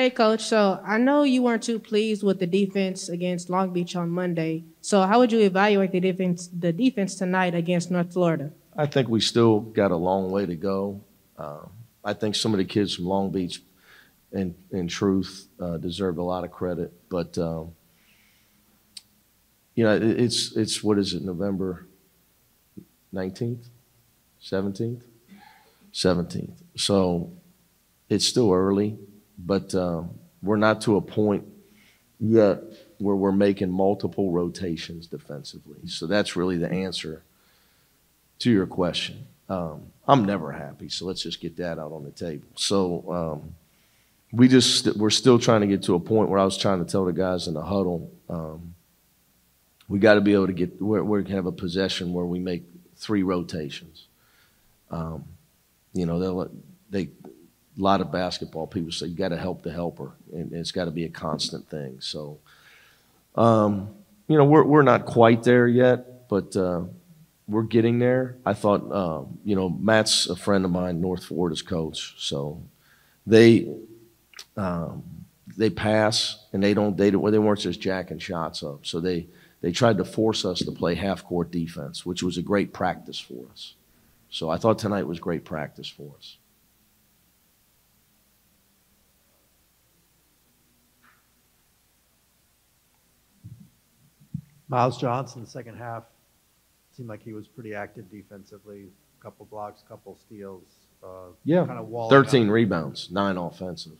Hey, Coach. So I know you weren't too pleased with the defense against Long Beach on Monday. So how would you evaluate the defense tonight against North Florida? I think we still got a long way to go. Uh, I think some of the kids from Long Beach, in truth, deserve a lot of credit. But it's what is it, November 19th, 17th, 17th. So it's still early, but we're not to a point yet where we're making multiple rotations defensively. So that's really the answer to your question. I'm never happy, so let's just get that out on the table. So we're still trying to get to a point where I was trying to tell the guys in the huddle, we got to be able to get where we can have a possession where we make 3 rotations. Um, they a lot of basketball people say you got to help the helper, and it's got to be a constant thing. So, we're not quite there yet, but we're getting there. I thought, Matt's a friend of mine, North Florida's coach, so they pass and they weren't just jacking shots up. So they tried to force us to play half court defense, which was a great practice for us. So I thought tonight was great practice for us. Miles Johnson, the second half, seemed like he was pretty active defensively. A couple blocks, couple steals. Yeah, kind of walling 13 up. rebounds, 9 offensive.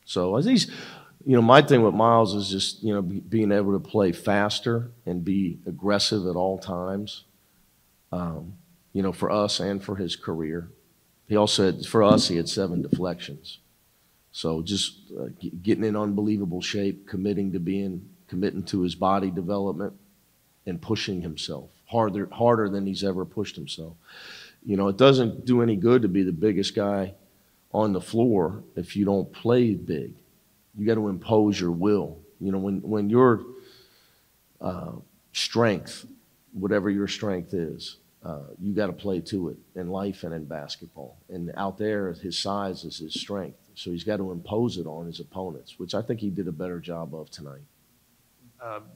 So as these, my thing with Miles is just, being able to play faster and be aggressive at all times, for us and for his career. He also had, for us, he had 7 deflections. So just getting in unbelievable shape, committing to his body development and pushing himself harder than he's ever pushed himself. It doesn't do any good to be the biggest guy on the floor if you don't play big. You got to impose your will. When your strength, whatever your strength is, you got to play to it in life and in basketball. And out there, his size is his strength. So he's got to impose it on his opponents, which I think he did a better job of tonight.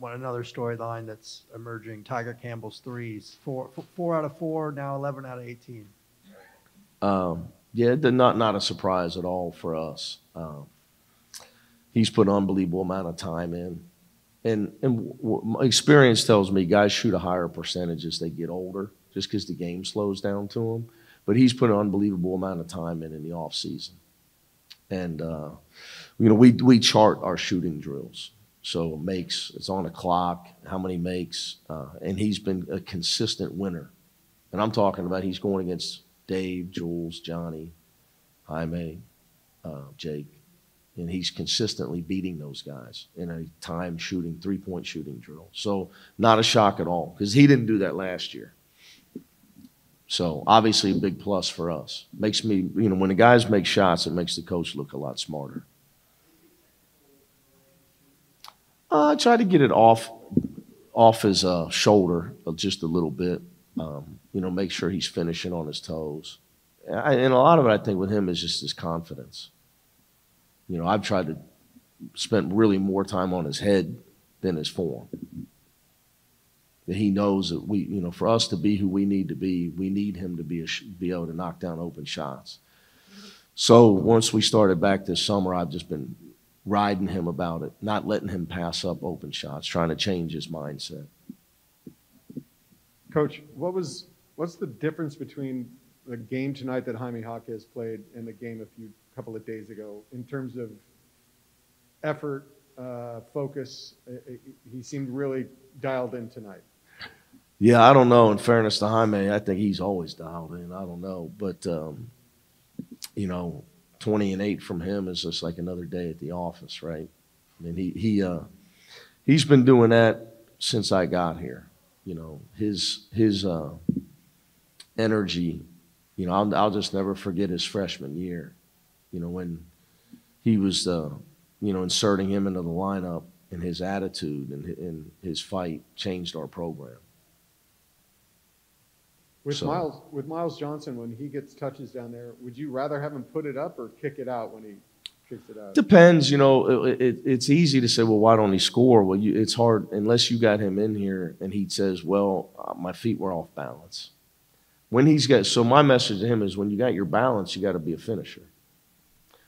Another storyline that's emerging, Tiger Campbell's threes, four out of 4, now 11 out of 18. Yeah, not a surprise at all for us. He's put an unbelievable amount of time in. And my experience tells me guys shoot a higher percentage as they get older just because the game slows down to them. But he's put an unbelievable amount of time in the off season. And, we chart our shooting drills. So makes, it's on a clock, how many makes, and he's been a consistent winner. And I'm talking about he's going against Dave, Jules, Johnny, Jaime, Jake, and he's consistently beating those guys in a time shooting, 3-point shooting drill. So not a shock at all because he didn't do that last year. So obviously a big plus for us. Makes me, when the guys make shots, it makes the coach look a lot smarter. I try to get it off his shoulder just a little bit. Make sure he's finishing on his toes. And a lot of it, I think, with him is just his confidence. I've tried to spend really more time on his head than his form. That he knows that for us to be who we need to be, we need him to be able to knock down open shots. So once we started back this summer, I've just been riding him about it, not letting him pass up open shots, trying to change his mindset. Coach, what's the difference between the game tonight that Jaime Jaquez played and the game a couple of days ago in terms of effort, focus? He seemed really dialed in tonight. Yeah, I don't know. In fairness to Jaime, I think he's always dialed in. I don't know, but 20 and 8 from him is just like another day at the office, right? I mean, he's been doing that since I got here. His energy. I'll just never forget his freshman year. When he was, inserting him into the lineup, and his attitude and his fight changed our program. With Miles Johnson, when he gets touches down there, would you rather have him put it up or kick it out when he kicks it out? Depends, it's easy to say, well, why don't he score? Well, it's hard unless you got him in here and he says, well, my feet were off balance. So my message to him is when you got your balance, you got to be a finisher.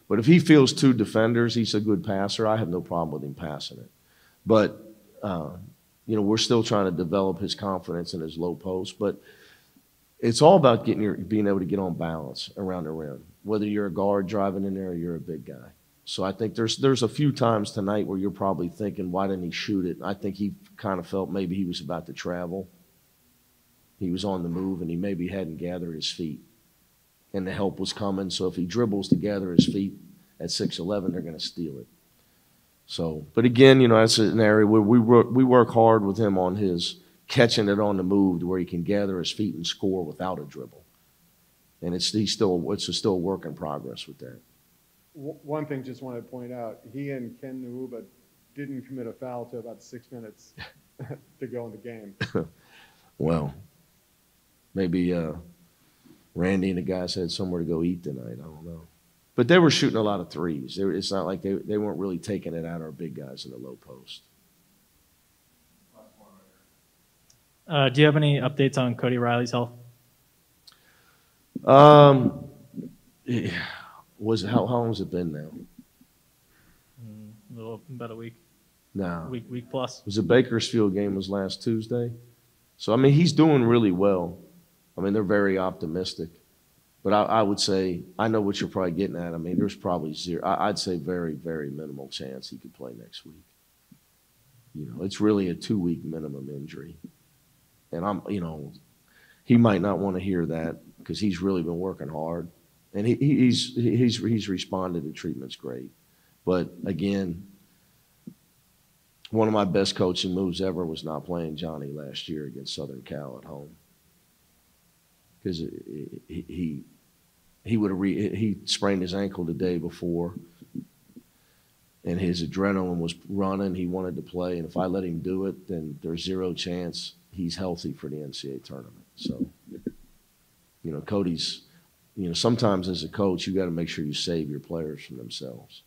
But if he feels two defenders, he's a good passer. I have no problem with him passing it. But, we're still trying to develop his confidence in his low post. But it's all about being able to get on balance around the rim, whether you're a guard driving in there or you're a big guy. So I think there's a few times tonight where you're probably thinking, why didn't he shoot it? I think he kind of felt maybe he was about to travel. He was on the move, and he maybe hadn't gathered his feet. And the help was coming, so if he dribbles to gather his feet at 6'11", they're going to steal it. So, but again, that's an area where we work hard with him on his catching it on the move to where he can gather his feet and score without a dribble. And it's still a work in progress with that. One thing just wanted to point out, he and Ken Nwuba didn't commit a foul to about 6 minutes to go in the game. Well, maybe Randy and the guys had somewhere to go eat tonight. I don't know. But they were shooting a lot of threes. It's not like they weren't really taking it out our big guys in the low post. Do you have any updates on Cody Riley's health? How long has it been now? About a week. No. Week plus. It was a Bakersfield game was last Tuesday. So, he's doing really well. They're very optimistic. But I would say, I know what you're probably getting at. There's probably zero. I'd say very, very minimal chance he could play next week. It's really a 2-week minimum injury. And he might not want to hear that because he's really been working hard. And he's responded to treatments great. But again, one of my best coaching moves ever was not playing Johnny last year against Southern Cal at home. Because he sprained his ankle the day before, and his adrenaline was running. He wanted to play, and if I let him do it, then there's zero chance he's healthy for the NCAA tournament. So, Cody's, sometimes as a coach, you got to make sure you save your players from themselves.